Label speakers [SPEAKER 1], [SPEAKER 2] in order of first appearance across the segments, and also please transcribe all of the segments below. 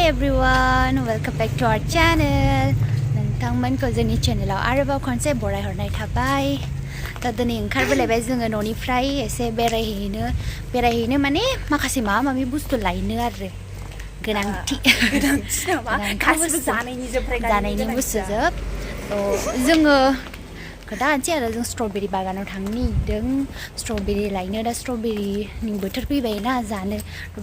[SPEAKER 1] everyone, welcome back to our channel. नोंथांमोनखौ जोंनि चेनेलाव आरोबाव खनसे बरायहरनाय थाबाय। दा दिनै ओंखारबोलायबाय जोङो न'निफ्राय एसे बेरायहैनो माने माखासे माबा माबि बुस्थु लायनो आरो गोनांथि
[SPEAKER 2] गासिबो जानायनि
[SPEAKER 1] बुस्थु जोब जोङो खोन्थानोसै आरो जों स्ट्रबेरि बागानाव थांनो नागिरदों स्ट्रबेरि लायनो दा स्ट्रबेरिनि बोथोर फैबायना जानो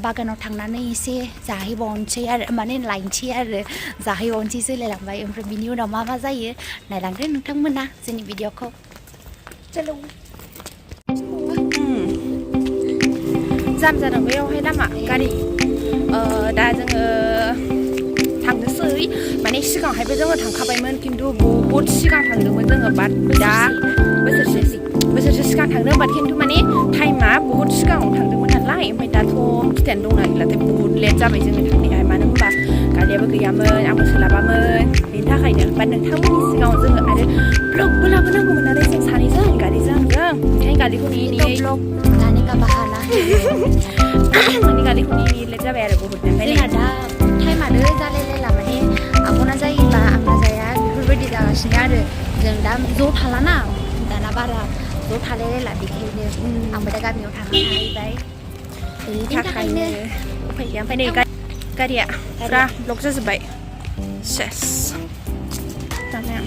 [SPEAKER 1] बागानाव थांनानै एसे जाहैबावनोसै आरो माने लायनोसै आरो जाहैबावनोसै सोलायलांबाय ओमफ्राय बिनि उनाव मा जायो नायलांदो नोंथांमोना जोंनि भिडिअखौ
[SPEAKER 2] चलो जाम जादों बेयावहाय लामा गारि दा जोङो थांनोसै माने सिगांहायबो जोङो थांखाबायमोन खिन्थु बहुद सिगां थांदोंमोन जोङो बाट दा बोसोरसे सिगां थांदों बाट खिन्थु माने टाइमा बहुद सिगाङाव थांदोंमोन नालाय ओमफ्राय दाथ' खिथानो दं नागिरलाथाय बहुद लेट जाबाय जोङो थांनायाहाय मानो होनबा गारियाबो गैयामोन आंबो सोलाबामोन बेनि थाखायनो बाट नोंथांमोननि सिगाङाव जोङो आरो ब्लगबो लाबोनांगौमोन नालाय जों सानैजों गारिजों ओंखायनो गारिखौ नेयै
[SPEAKER 1] ब्लग लाने का बहाना
[SPEAKER 2] माने गारिखौ नेयै लेट जाबाय आरो बहुद
[SPEAKER 1] जोंहा दा टाइमानो जालायलायला माने आब'ना जायोबा आंना जाया बेफोरबायदि जागासिनो आरो जों दा ज' थालाना दाना बारा ज' थालायलायला बेखायनो आंबो दा गामियाव थांनो हाहैबाय बेनि थाखायनो
[SPEAKER 2] उफाय गैया ओमफ्राय नै गारिया फुरा ब्लक जाजोब्बाय सेस जानाया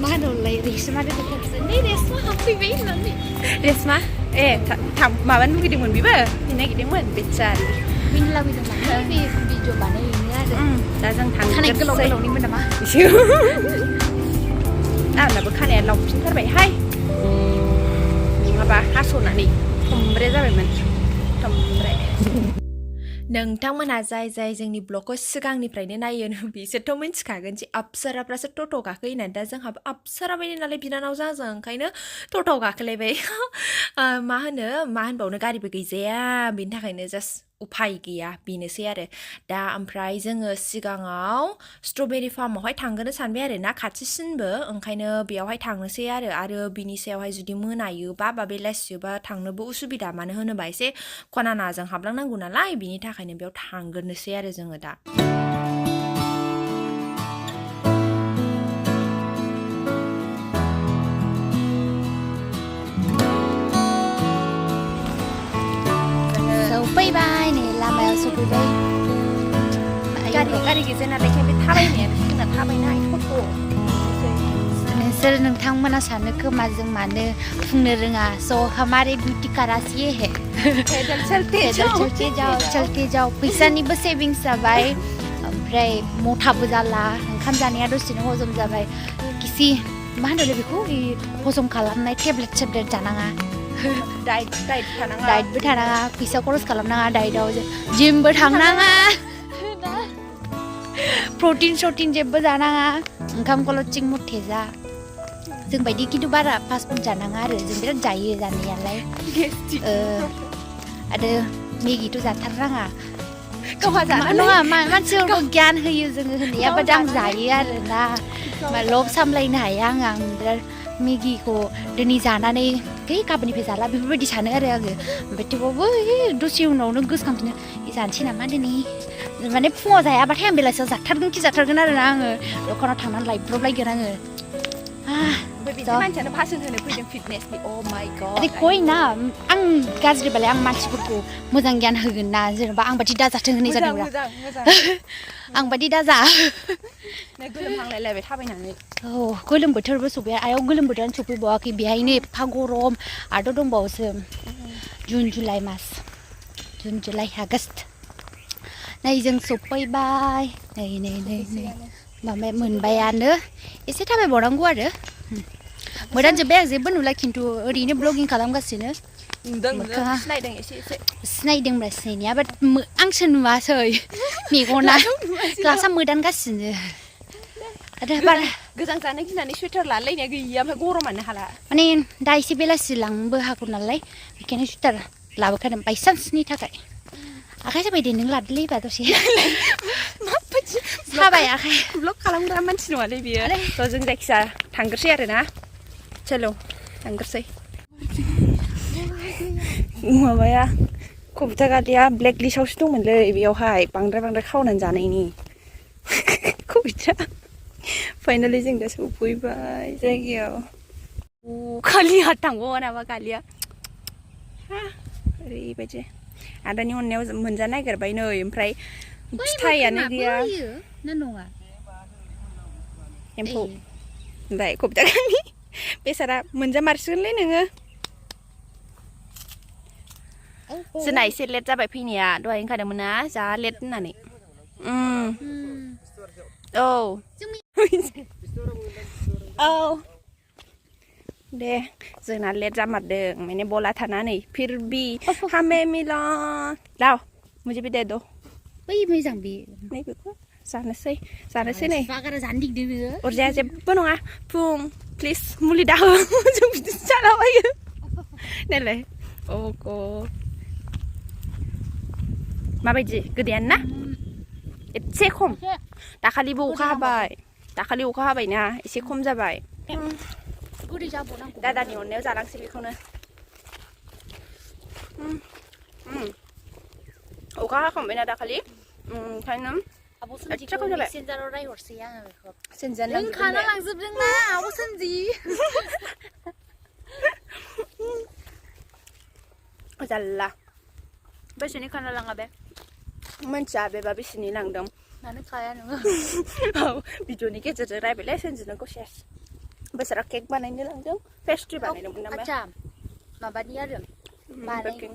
[SPEAKER 1] मा होनोलाय रेसमा दोनदों नै रेसमा हाबफैबाय होननानै
[SPEAKER 2] रेसमा माबानो लुगैदोंमोन बेबो फैनो नागिरदोंमोन बेचारि
[SPEAKER 1] फैनो लुगैदोंमोन बे भिडिअ बानायहैनो आरो
[SPEAKER 2] दा जों
[SPEAKER 1] खानाय गोलावनिमोन नामा
[SPEAKER 2] आंनाबो खानाया लावफिनथारबायहाय नङाबा हास'नानै थमब्रे जाबायमोन थमब्रे नोंथांमोनहा जाय जोंनि ब्लगखौ सिगांनिफ्रायनो नायो बिसोरथ' मिन्थिखागोन जे अप्सराफ्रासो टट' गाखोयो होननानै दा जोंहाबो अप्सरा बायदि नालाय बिनानाव जाजों ओंखायनो टट'आव गाखोलायबाय मा होनबावनो गारिबो गैजाया बेनि थाखायनो जास्ट उफाय गैया बेनोसै आरो दा ओमफ्राय जोङो सिगाङाव स्ट्रबेरि फार्मावहाय थांगोनो सानबाय आरो ना खाथिसिनबो ओंखायनो बेयावहाय थांनोसै आरो बिनि सायावहाय जुदि मोनायोबा बा बेलासियोबा थांनोबो उसुबिदा मानो होनोबा एसे खना नाजों हाबलांनांगौ नालाय बिनि थाखायनो बेयाव थांग्रोनोसै आरो जोङो दा
[SPEAKER 1] सफैबाय नै लामायाव सफैबाय
[SPEAKER 2] गारि गेजेर नालाय बे थाबायनायानो जोंना थाबायनाय खथ'
[SPEAKER 1] नोंसोर नोंथांमोना सानो खोमा जों मानो बुंनो रोङा स' हमारे ब्यूटी का राज ये है चलते जाओ फैसानिबो सेभिंस जाबाय ओमफ्राय मथाबो जाला ओंखाम जानाया दसेनो हजम जाबाय किसि मा होनोलै बेखौ हजम खालामनाय टेब्लेट जानाङा डाइटबो थानाङा फैसा खरस खालामनाङा डाइटआव जिमबो थांनाङा प्रटिन जेबो जानाङा ओंखामखौल' थिग मथे जा जोंबायदि खिन्थु बारा फास्ट फुड जानाङा आरो जों बिराद जायो जानायालाय आरो मेगिथ' जाथारनाङा नङा मानसिफोरखौ गियान होयो जोङो होनाया बाट आं जायो आरो ना लब सामलायनो हाया आं बिराद मेगिखौ दिनै जानानै गाबोननिफ्राय जाला बेफोरबायदि सानो आरो आङो ओमफ्राय थेवबाबो दसे उनावनो गोसोखांफिनो जानोसै नामा दिनै माने फुङाव जायाबाथाय आं बेलासियाव जाथारगोन आरो ना आङो दखानाव थांनानै लायब्रबलायगोन आङो
[SPEAKER 2] मानसियानो भाषण होनो फैदों फिटनेसनि अ माय गड
[SPEAKER 1] ना आं गाज्रिबालाय आं मानसिफोरखौ मोजां गियान होगोन ना जेनेबा आं बादि दाजाथों होननाय जादों आं बादि दाजा
[SPEAKER 2] गोलोमहांलायलायबाय थाबायनानै
[SPEAKER 1] गोलोम बोथोरबो सफैया आयाव गोलोम बोथोरानो सफैबावाखै बेहायनो एफा गरम आरो दंबावोसो जुन जुलाइ आगष्ट नै जों सफैबाय नै माबा मोनबायानो एसे थाबायबावनांगौ आरो मोदानजोब्बाय आं जेबो नुला खिन्थु ओरैनो ब्लगिं खालामगासिनो सिनायदोंब्रा सिनायनाया बाट आंसो नुवासै मेगना ग्लासा मोदानगासिनो आरो बारा
[SPEAKER 2] गोजां जानो गिनानै सुइटार लालायनाया गैया ओमफ्राय गरमानो हाला
[SPEAKER 1] माने दा एसे बेलासि लांबो हागौ नालाय बेखायनो सुइटार लाबोखादों बायसान्सनि थाखाय आखाइ साबाय दे नों लादोलै बा दसे साबाय आखाइ
[SPEAKER 2] ब्लग खालामग्रा मानसि नङालै बियो थ' जों जायखिजाया थांग्रोसै आरो ना चलो थांग्रोसै माबाया कम्पिउटार गालिया ब्लेक लिस्टआवसो दंमोनलै बेयावहाय बांद्राय खावनानै जानायनि कम्पिउटार फाइनालि जों दा सफैबाय जायगायाव कालिया थांबावा नामा कालिया ओरैबायदि आदानि अननायाव मोनजानो नागिरबाय नै ओमफ्राय फिथाइयानो गैया एम्फौ ओमफ्राय कम्पिउटार गालि बेसारा मोनजामारसिगोनलै नोङो जोंना एसे लेट जाबाय फैनाया दहाय ओंखारदोंमोन ना जा लेट होननानै औ औ दे जोंना लेट जामारदों माने बला थानानै फिर भी हमें मिला लाव मुझे भी दे दो
[SPEAKER 1] बै मोजां बे
[SPEAKER 2] नैबेखौ जानोसै नै
[SPEAKER 1] बागारा जानो दिगदो बेयो
[SPEAKER 2] अरजाया जेबो नङा फुं प्लिज मुलि दाहो जों बिदिसो जालाबायो नायलाय अग माबायदि गोदैयानो ना एसे खम दाखालिबो अखा हाबायना एसे खम जाबाय दादानि अननायाव जालांसै बेखौनो अखा हाखांबायना दाखालि ओंखायनो एसे खम जाबाय
[SPEAKER 1] सेन्जाराव रायहरसै आङो बेखौ
[SPEAKER 2] सेन्जार
[SPEAKER 1] खाना लांजोबदोंना आब' सोनजि
[SPEAKER 2] जारला बेसेनि खाना लाङा बे मिन्थिया बेबा बेसेनि लांदों
[SPEAKER 1] मानो खाया नोङो
[SPEAKER 2] औ भिडिअनि गेजेरजों रायबायलै सोनजिनोखौ सेस बेसोरा केक बानायनो लांदों पेस्ट्रि बानायदोंमोन नामा
[SPEAKER 1] आच्छा माबानि आरो
[SPEAKER 2] बेकिं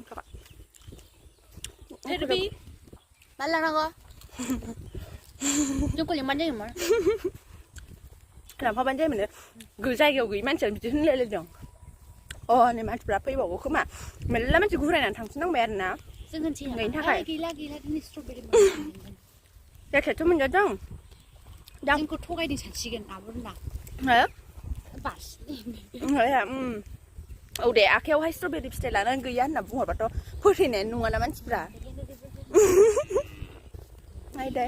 [SPEAKER 1] फिरबि मा लानांगौ जोंखौ लिंबानो जायोमोन
[SPEAKER 2] लांफाबानो जायोमोन जायगायाव गैयि मानसिया बिदि होनलायलायदों अ नै मानसिफ्रा फैबावो खोमा मेरला मानसि घुरायनानै थांफिननांबाय आरो ना
[SPEAKER 1] जों होनसै
[SPEAKER 2] गैयिनि थाखाय
[SPEAKER 1] गैला दिनै स्ट्रबेरि
[SPEAKER 2] जायखियाथ' मोनजादों
[SPEAKER 1] जोंखौ थगायदों सानसिगोन आब'ना
[SPEAKER 2] हो
[SPEAKER 1] बास
[SPEAKER 2] औ दे आखायावहाय स्ट्रबेरि फिथाइ लानानै गैया होनना बुंहरबाथ' फोथायनायानो नङाना मानसिफ्रा नाय दे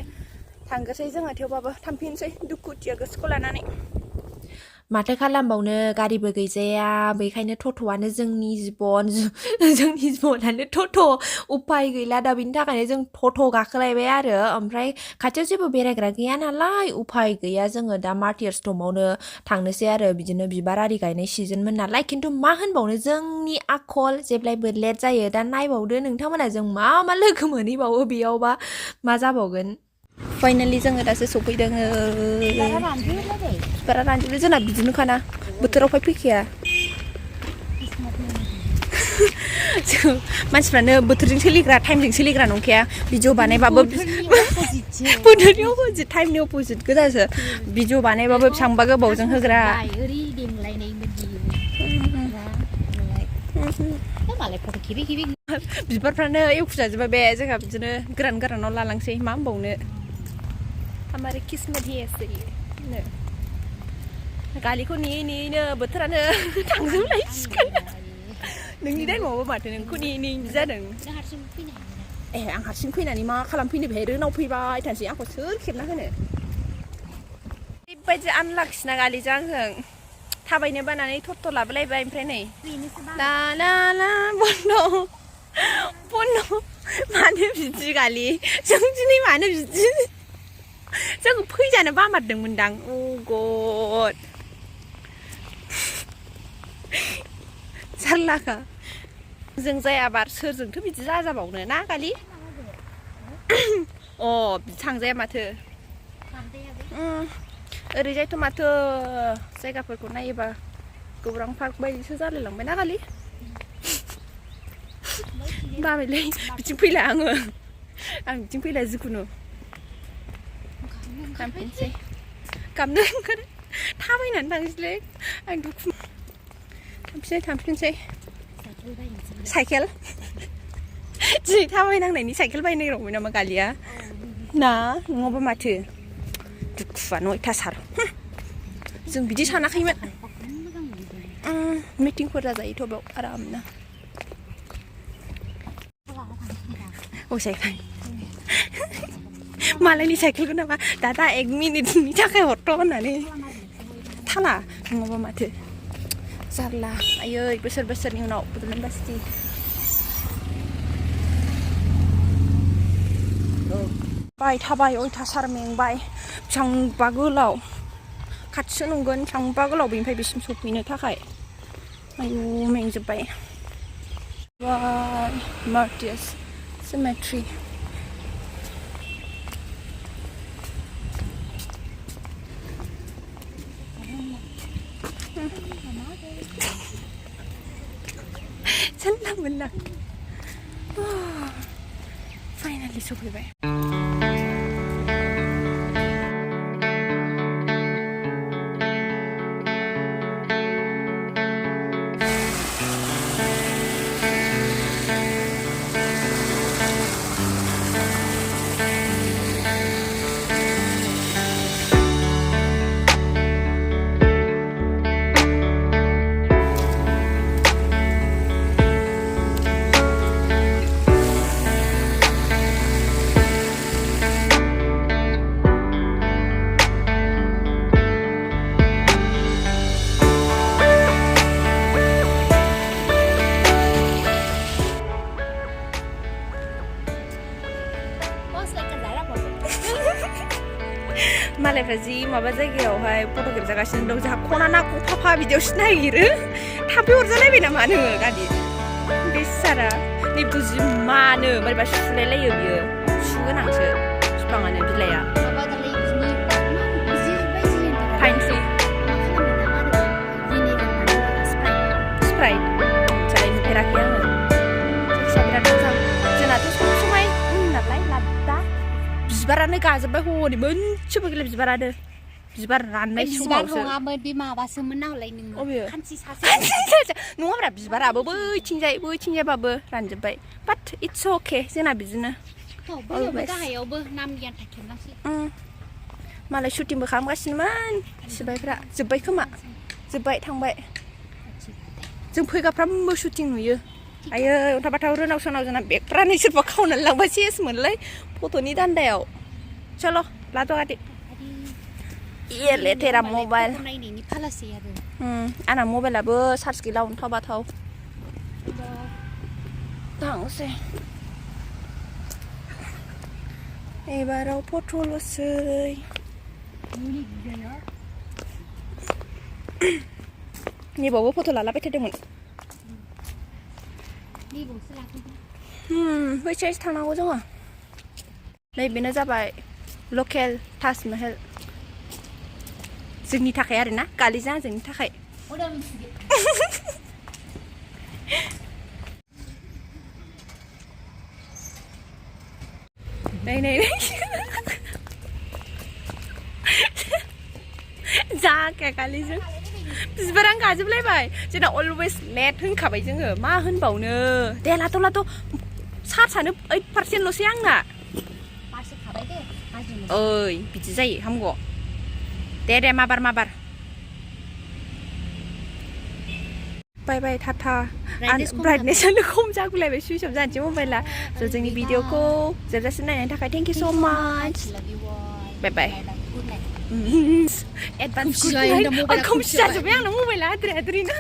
[SPEAKER 2] थांगोसै जोङो थेवबाबो थांफिनसै दुखुथिया गोसोखौ लानानै माथो खालामबावनो गारिबो गैजाया बेखायनो टट'आनो जोंनि जिबनानो टट' उफाय गैला दा बिनि थाखायनो जों टट' गाखोलायबाय आरो ओमफ्राय खाथियाव जेबो बेरायग्रा गैया नालाय उफाय गैया जोङो दा मार्टियार्स टमावनो थांनोसै आरो बिदिनो बिबार आरि गायनाय सिजोनमोन नालाय खिन्थु मा होनबावनो जोंनि आखल जेब्लायबो लेट जायो दा नायबावदो नोंथांमोना जों मा लोगो मोनहैबावो बेयावबा मा जाबावगोन फाइनालि जोङो दासो सफैदों बिबारा रानजोबो जोंना बिदिनोखाना बोथोरावहाय फैखाया मानसिफ्रानो बोथोरजों सोलिग्रा टाइमजों सोलिग्रा नंखाया भिडिअ बानायबाबो बोथोरनि अपोजिट टाइमनि अपोजिट गोजासो भिडिअ बानायबाबो बेसेबांबा गोबावजों होग्रा बिबारफ्रानो एवखुजाजोबा बे जोंहा बिदिनो गोरानाव लालांसै मा होनबावनो हमारे किस्मत ही ऐसे गालिखौ नेयैनो बोथोरानो थांजोबलायसिगोन नोंनि टाइमावबो माथो नोंखौ नेयै जादों आं हारसिं फैनानै मा खालामफैनो बेहाय रोनाव फैबाय थानोसै आंखौ सोर खेबना होनो ओरैबायदि आनलाखिना गालिजों आंजों थाबायनो बानानै थट' लाबोलायबाय ओमफ्राय नै ला बन्द' मानो बिदि गालि जों दिनै मानो बिदि जोंखौ फैजानो बामारदोंमोनदां अ गड जारलाखा जों जायाबा सोरजोंथ' बिदि जाजाबावनो ना गालि अ बिदि थांजाया माथो ओरैजायथ' माथो जायगाफोरखौ नायोबा गौरां पार्क बायदिसो जालायलांबाय ना गालि बाबायलै बिथिं फैला आं बिथिं फैला जिखुनु थांफिनसै गाबनो ओंखारो थाबायनानै थांसैलै आं दुखु थांफिनसै साइकेल दिनै थाबायनांनायनि साइकेल बायनो नागिरबाय नामा गालिया ना नङाबा माथो दुखुआनो अयथासार जों बिदि सानाखैमोन मिटिंफोर जाजायोथ' बेयाव आरामनो साइकेल मालायनि साइकेलखौ नामा दादा 1 मिनिटनि थाखाय हरथ' होननानै थाला नङाबा माथो जारला आयै बोसोरनि उनाव बड'लेण्ड इउनिभारसिटि बाय थाबाय अयथासार मेंबाय बेसेबांबा गोलाव खाथिसो नंगोन बेसेबांबा गोलाव बेनिफ्राय बेसिम सफैनो थाखाय आयु मेंजोब्बाय बाय मार्टियास सिमेट्रि जानला मोनला फाइनालि सफैबाय मालायफ्रा जि माबा जायगायावहाय फट' खेबजागासिनो दं जोंहा खना ना फाफा बिदियावसो नागिरो थाबै हरजालायबाय नामा नोङो गादि बेसारा नै बुजि मानो बोरैबा सुलायलायो बियो सुगोनांसो बिफाङानो बिलाइआ फाइन ट्रि स्प्राइट जाय नुफेराखै आङो जायखिया बिराद मोजां जोंनाथ' सब समाय नालाय लाद्दा बिबारानो गाजोब्बाय हनै मोनसेबो गैला बिबारानो बिबार राननाय समावसो
[SPEAKER 1] नङामोन बे माबासोमोन नालाय नोङो खानसि सासे
[SPEAKER 2] नङाब्रा बिबाराबो बैथिंजायबाबो रानजोब्बाय बाट इट्स अके जोंना बिदिनो
[SPEAKER 1] गाहायावबो नाम गियान थाखेबनांसै
[SPEAKER 2] मालाय शुटिंबो खालामगासिनोमोन सिबायफ्रा जोब्बाय खोमा जोब्बाय थांबाय जों फैगाफ्रामबो शुटिं नुयो आयै अन्थाव बाथाव रोनाव सोनाव जोंना बेगफ्रानो सोरबा खावनानै लांबा सेसमोनलै फट'नि दान्दायाव चलो लाथ' गादि ये लेथेरा मबाइल
[SPEAKER 1] नायनायनि फालासै आरो
[SPEAKER 2] आंना मबाइलाबो चार्ज गैला अन्थाव बाथाव थांसै एबाराव फट'ल'सै नैबावबो फट' लालाबाय थादोंमोन बैथिंजायसो थांनांगौ जोङो नैबेनो जाबाय लकेल ताजमहल जोंनि थाखाय आरोना गालिजा जोंनि थाखाय नै जाखाया गालिजों बिबारानो गाजोबलायबाय जोंना अलवेज लेट होनखाबाय जोङो मा होनबावनो दे लाथ' चार्जआनो 8%ल'सै आंना ओइ बिदि जायो हामगौ दे माबार बाय टाटा ब्राइटनेसआनो खम जागुलायबाय सुइच अफ जानोसै मबाइला स' जोंनि भिडिअखौ जोबजासिम नायनायनि थाखाय थेंक इउ स' माच बाय एडभान्स खोमसि जाजोब्बाय आंना मबाइला आद्रि आद्रिनो